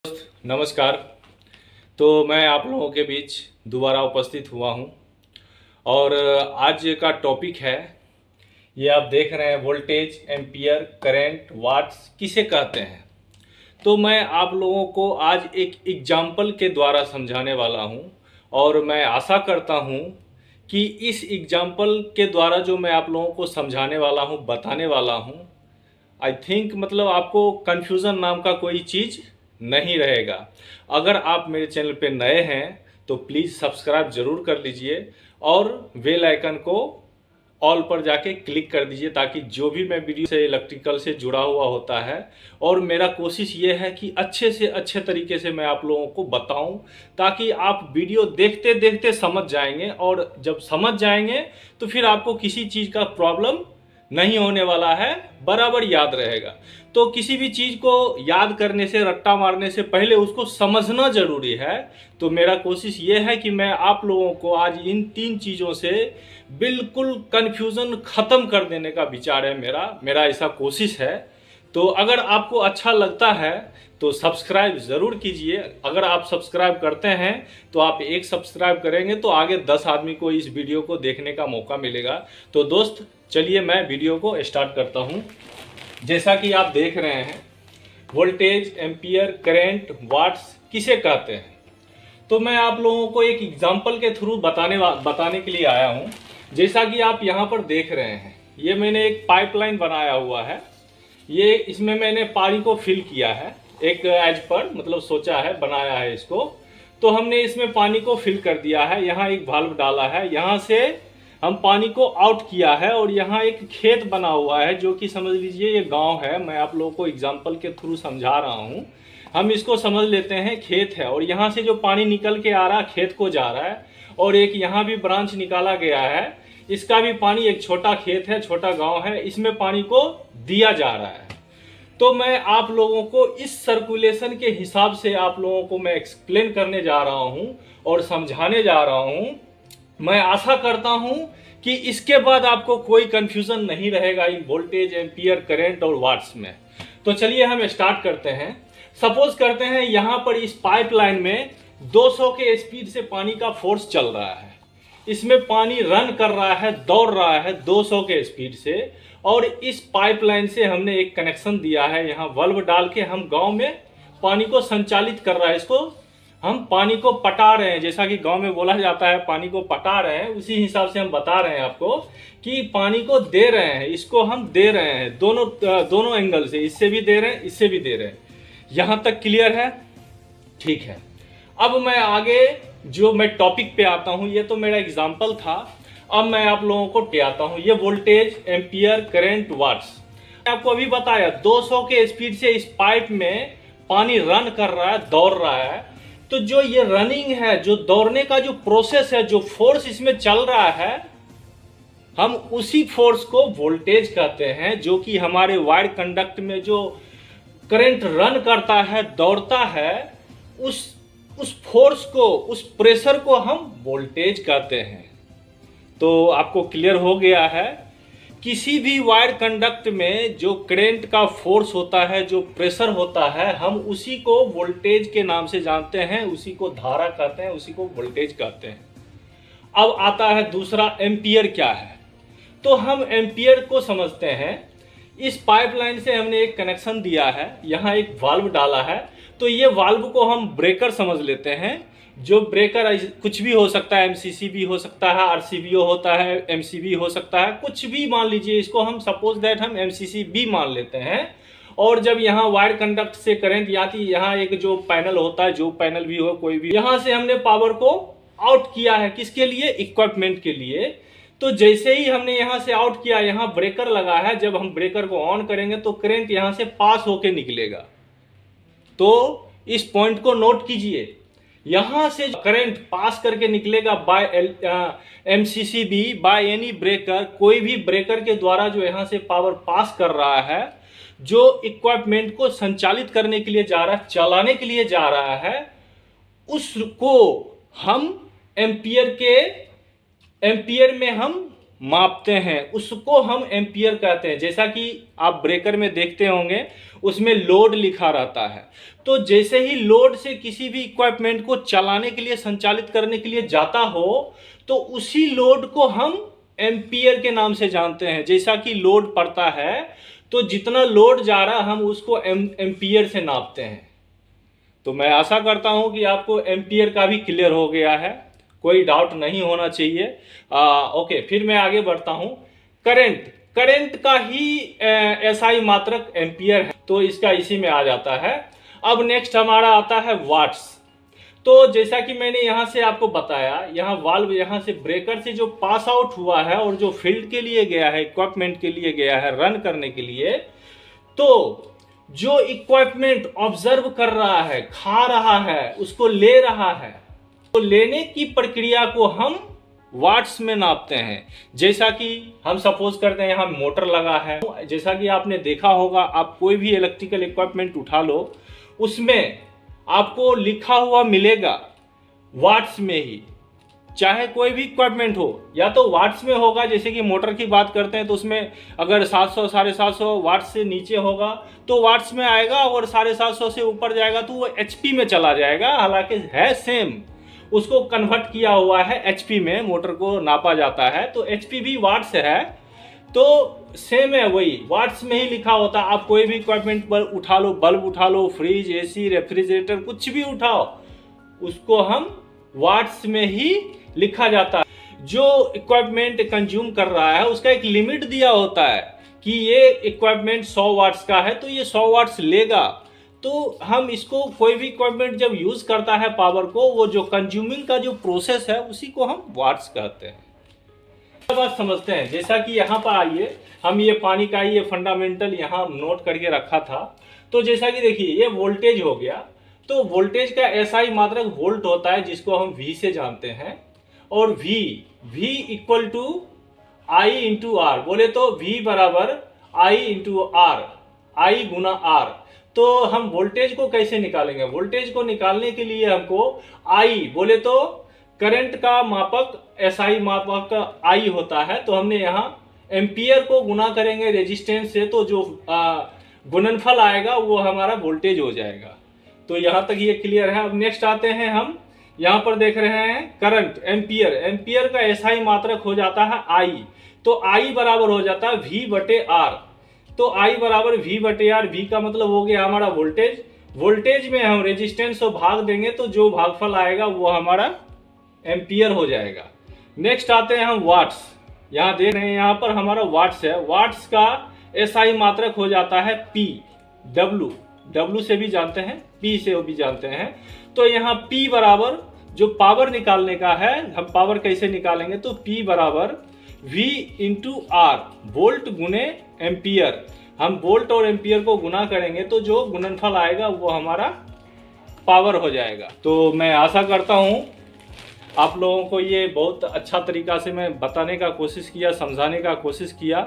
नमस्कार। तो मैं आप लोगों के बीच दोबारा उपस्थित हुआ हूं और आज का टॉपिक है, ये आप देख रहे हैं, वोल्टेज, एम्पियर, करंट, वाट्स किसे कहते हैं। तो मैं आप लोगों को आज एक एग्जाम्पल के द्वारा समझाने वाला हूं और मैं आशा करता हूं कि इस एग्जाम्पल के द्वारा जो मैं आप लोगों को समझाने वाला हूं, बताने वाला हूं, आई थिंक मतलब आपको कन्फ्यूज़न नाम का कोई चीज़ नहीं रहेगा। अगर आप मेरे चैनल पे नए हैं तो प्लीज़ सब्सक्राइब ज़रूर कर लीजिए और बेल आइकन को ऑल पर जाके क्लिक कर दीजिए, ताकि जो भी मैं वीडियो से इलेक्ट्रिकल से जुड़ा हुआ होता है, और मेरा कोशिश ये है कि अच्छे से अच्छे तरीके से मैं आप लोगों को बताऊं, ताकि आप वीडियो देखते देखते समझ जाएंगे, और जब समझ जाएंगे तो फिर आपको किसी चीज़ का प्रॉब्लम नहीं होने वाला है, बराबर याद रहेगा। तो किसी भी चीज़ को याद करने से, रट्टा मारने से पहले उसको समझना जरूरी है। तो मेरा कोशिश ये है कि मैं आप लोगों को आज इन तीन चीज़ों से बिल्कुल कन्फ्यूज़न ख़त्म कर देने का विचार है मेरा ऐसा कोशिश है। तो अगर आपको अच्छा लगता है तो सब्सक्राइब ज़रूर कीजिए। अगर आप सब्सक्राइब करते हैं तो आप एक सब्सक्राइब करेंगे तो आगे 10 आदमी को इस वीडियो को देखने का मौका मिलेगा। तो दोस्त, चलिए मैं वीडियो को स्टार्ट करता हूं। जैसा कि आप देख रहे हैं, वोल्टेज, एम्पियर, करंट, वाट्स किसे कहते हैं। तो मैं आप लोगों को एक एग्जांपल के थ्रू बताने के लिए आया हूं। जैसा कि आप यहां पर देख रहे हैं, ये मैंने एक पाइपलाइन बनाया हुआ है। ये इसमें मैंने पानी को फिल किया है, एक एज पर मतलब सोचा है, बनाया है इसको। तो हमने इसमें पानी को फिल कर दिया है, यहाँ एक वाल्व डाला है, यहाँ से हम पानी को आउट किया है, और यहाँ एक खेत बना हुआ है, जो कि समझ लीजिए ये गांव है। मैं आप लोगों को एग्जांपल के थ्रू समझा रहा हूँ, हम इसको समझ लेते हैं खेत है। और यहाँ से जो पानी निकल के आ रहा है खेत को जा रहा है, और एक यहाँ भी ब्रांच निकाला गया है, इसका भी पानी, एक छोटा खेत है, छोटा गाँव है, इसमें पानी को दिया जा रहा है। तो मैं आप लोगों को इस सर्कुलेशन के हिसाब से आप लोगों को मैं एक्सप्लेन करने जा रहा हूं और समझाने जा रहा हूं। मैं आशा करता हूं कि इसके बाद आपको कोई कंफ्यूजन नहीं रहेगा इन वोल्टेज, एम्पियर, करंट और वाट्स में। तो चलिए हम स्टार्ट करते हैं। सपोज करते हैं यहां पर इस पाइपलाइन में 200 के स्पीड से पानी का फोर्स चल रहा है। इसमें पानी रन कर रहा है, दौड़ रहा है 200 के स्पीड से, और इस पाइपलाइन से हमने एक कनेक्शन दिया है, यहाँ वाल्व डाल के हम गांव में पानी को संचालित कर रहा है। इसको हम पानी को पटा रहे हैं, जैसा कि गांव में बोला जाता है पानी को पटा रहे हैं, उसी हिसाब से हम बता रहे हैं आपको कि पानी को दे रहे हैं, इसको हम दे रहे हैं दोनों एंगल से, इससे भी दे रहे हैं, इससे भी दे रहे हैं। यहाँ तक क्लियर है? ठीक है। अब मैं आगे जो मैं टॉपिक पे आता हूँ, ये तो मेरा एग्जाम्पल था। अब मैं आप लोगों को आता हूँ, ये वोल्टेज, एम्पियर, करंट, वाट्स। आपको अभी बताया 200 के स्पीड से इस पाइप में पानी रन कर रहा है, दौड़ रहा है। तो जो ये रनिंग है, जो दौड़ने का जो प्रोसेस है, जो फोर्स इसमें चल रहा है, हम उसी फोर्स को वोल्टेज कहते हैं। जो कि हमारे वायर कंडक्ट में जो करंट रन करता है, दौड़ता है, उस फोर्स को, उस प्रेशर को हम वोल्टेज कहते हैं। तो आपको क्लियर हो गया है। किसी भी वायर कंडक्ट में जो करंट का फोर्स होता है, जो प्रेशर होता है, हम उसी को वोल्टेज के नाम से जानते हैं, उसी को धारा कहते हैं, उसी को वोल्टेज कहते हैं। अब आता है दूसरा, एम्पियर क्या है। तो हम एम्पियर को समझते हैं। इस पाइपलाइन से हमने एक कनेक्शन दिया है, यहाँ एक वाल्व डाला है, तो ये वाल्व को हम ब्रेकर समझ लेते हैं। जो ब्रेकर कुछ भी हो सकता है, एमसीसी भी हो सकता है, आरसीबी होता है, एमसीबी हो सकता है, कुछ भी मान लीजिए। इसको हम सपोज दैट हम एमसीसी भी मान लेते हैं। और जब यहाँ वायर कंडक्ट से करंट आती है, यहाँ एक जो पैनल होता है, जो पैनल भी हो कोई भी, यहाँ से हमने पावर को आउट किया है, किसके लिए? इक्विपमेंट के लिए। तो जैसे ही हमने यहाँ से आउट किया, यहाँ ब्रेकर लगा है, जब हम ब्रेकर को ऑन करेंगे तो करंट यहाँ से पास होके निकलेगा। तो इस पॉइंट को नोट कीजिए, यहां से करंट पास करके निकलेगा बाय एमसीसी भी, बाय एनी ब्रेकर, कोई भी ब्रेकर के द्वारा जो यहां से पावर पास कर रहा है, जो इक्विपमेंट को संचालित करने के लिए जा रहा है, चलाने के लिए जा रहा है, उसको हम एम्पियर में हम मापते हैं उसको हम एम्पियर कहते हैं। जैसा कि आप ब्रेकर में देखते होंगे उसमें लोड लिखा रहता है, तो जैसे ही लोड से किसी भी इक्विपमेंट को चलाने के लिए, संचालित करने के लिए जाता हो, तो उसी लोड को हम एम्पियर के नाम से जानते हैं। जैसा कि लोड पड़ता है तो जितना लोड जा रहा है हम उसको एम्पियर से नापते हैं। तो मैं आशा करता हूं कि आपको एम्पियर का भी क्लियर हो गया है, कोई डाउट नहीं होना चाहिए। ओके, फिर मैं आगे बढ़ता हूं। करंट का ही एसआई मात्रक एम्पियर है, तो इसका इसी में आ जाता है। अब नेक्स्ट हमारा आता है वाट्स। तो जैसा कि मैंने यहाँ से आपको बताया, यहाँ वाल्व यहाँ से ब्रेकर से जो पास आउट हुआ है और जो फील्ड के लिए गया है, इक्विपमेंट के लिए गया है रन करने के लिए, तो जो इक्विपमेंट ऑब्जर्व कर रहा है, खा रहा है, उसको ले रहा है, तो लेने की प्रक्रिया को हम वाट्स में नापते हैं। जैसा कि हम सपोज करते हैं यहाँ मोटर लगा है, जैसा कि आपने देखा होगा, आप कोई भी इलेक्ट्रिकल इक्विपमेंट उठा लो, उसमें आपको लिखा हुआ मिलेगा वाट्स में ही, चाहे कोई भी इक्विपमेंट हो, या तो वाट्स में होगा। जैसे कि मोटर की बात करते हैं तो उसमें अगर 700 750 वाट्स से नीचे होगा तो वाट्स में आएगा, और 750 से ऊपर जाएगा तो वो एचपी में चला जाएगा। हालांकि है सेम, उसको कन्वर्ट किया हुआ है एचपी में, मोटर को नापा जाता है, तो एचपी भी वाट्स है, तो सेम है, वही वाट्स में ही लिखा होता है। आप कोई भी इक्विपमेंट पर उठा लो, बल्ब उठा लो, फ्रिज, एसी, रेफ्रिजरेटर, कुछ भी उठाओ, उसको हम वाट्स में ही लिखा जाता है। जो इक्विपमेंट कंज्यूम कर रहा है उसका एक लिमिट दिया होता है कि ये इक्विपमेंट 100 वाट्स का है तो ये 100 वाट्स लेगा। तो हम इसको, कोई भी इक्विपमेंट जब यूज करता है पावर को, वो जो कंज्यूमिंग का जो प्रोसेस है उसी को हम वाट्स कहते हैं। बात समझते हैं। जैसा कि यहाँ पर आइए, हम ये पानी का ये फंडामेंटल यहाँ नोट करके रखा था। तो जैसा कि देखिए ये वोल्टेज हो गया, तो वोल्टेज का एसआई मात्रक वोल्ट होता है, जिसको हम वी से जानते हैं। और V equal to I into R, बोले तो V बराबर आई इंटू आर, आई गुना आर। तो हम वोल्टेज को कैसे निकालेंगे? वोल्टेज को निकालने के लिए हमको आई, बोले तो करंट का मापक एसआई मापक आई होता है, तो हमने यहाँ एम्पियर को गुना करेंगे रेजिस्टेंस से, तो जो गुणनफल आएगा वो हमारा वोल्टेज हो जाएगा। तो यहाँ तक ये क्लियर है। अब नेक्स्ट आते हैं, हम यहाँ पर देख रहे हैं करंट एम्पियर। एम्पियर का एसआई मात्रक हो जाता है आई, तो आई बराबर हो जाता है वी बटे आर। तो आई बराबर वी बटे आर, वी का मतलब हो गया हमारा वोल्टेज। वोल्टेज में हम रेजिस्टेंस को भाग देंगे तो जो भागफल आएगा वो हमारा एम्पियर हो जाएगा। नेक्स्ट आते हैं हम वाट्स। यहाँ देख रहे हैं, यहाँ पर हमारा वाट्स है। वाट्स का एसआई मात्रक हो जाता है पी, डब्लू से भी जानते हैं, पी से भी जानते हैं। तो यहाँ पी बराबर, जो पावर निकालने का है, हम पावर कैसे निकालेंगे, तो पी बराबर वी इंटू आर, वोल्ट गुने एम्पियर। हम वोल्ट और एम्पियर को गुना करेंगे तो जो गुणनफल आएगा वो हमारा पावर हो जाएगा। तो मैं आशा करता हूँ आप लोगों को ये बहुत अच्छा तरीका से मैं बताने का कोशिश किया, समझाने का कोशिश किया।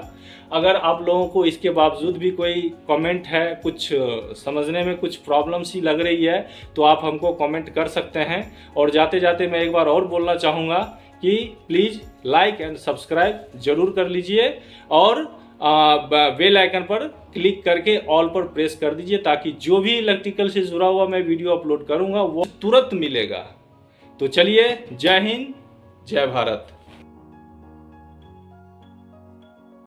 अगर आप लोगों को इसके बावजूद भी कोई कमेंट है, कुछ समझने में कुछ प्रॉब्लम सी लग रही है, तो आप हमको कमेंट कर सकते हैं। और जाते जाते मैं एक बार और बोलना चाहूँगा कि प्लीज़ लाइक एंड सब्सक्राइब ज़रूर कर लीजिए, और बेल आइकन पर क्लिक करके ऑल पर प्रेस कर दीजिए, ताकि जो भी इलेक्ट्रिकल से जुड़ा हुआ मैं वीडियो अपलोड करूँगा वो तुरंत मिलेगा। तो चलिए, जय हिंद, जय भारत।